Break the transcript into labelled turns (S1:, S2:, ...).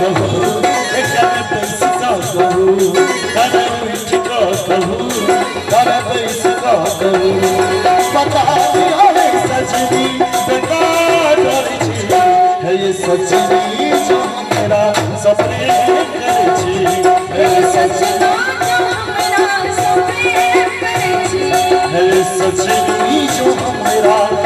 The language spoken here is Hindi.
S1: कहूँ कर बैस का कहूँ कर उठ का कहूँ कर बैस का कहूँ पता दिया है सजनी बेकार है ये सजनी जो मेरा सपने करे है सजना जो मेरा सपने करे है सजनी जो मेरा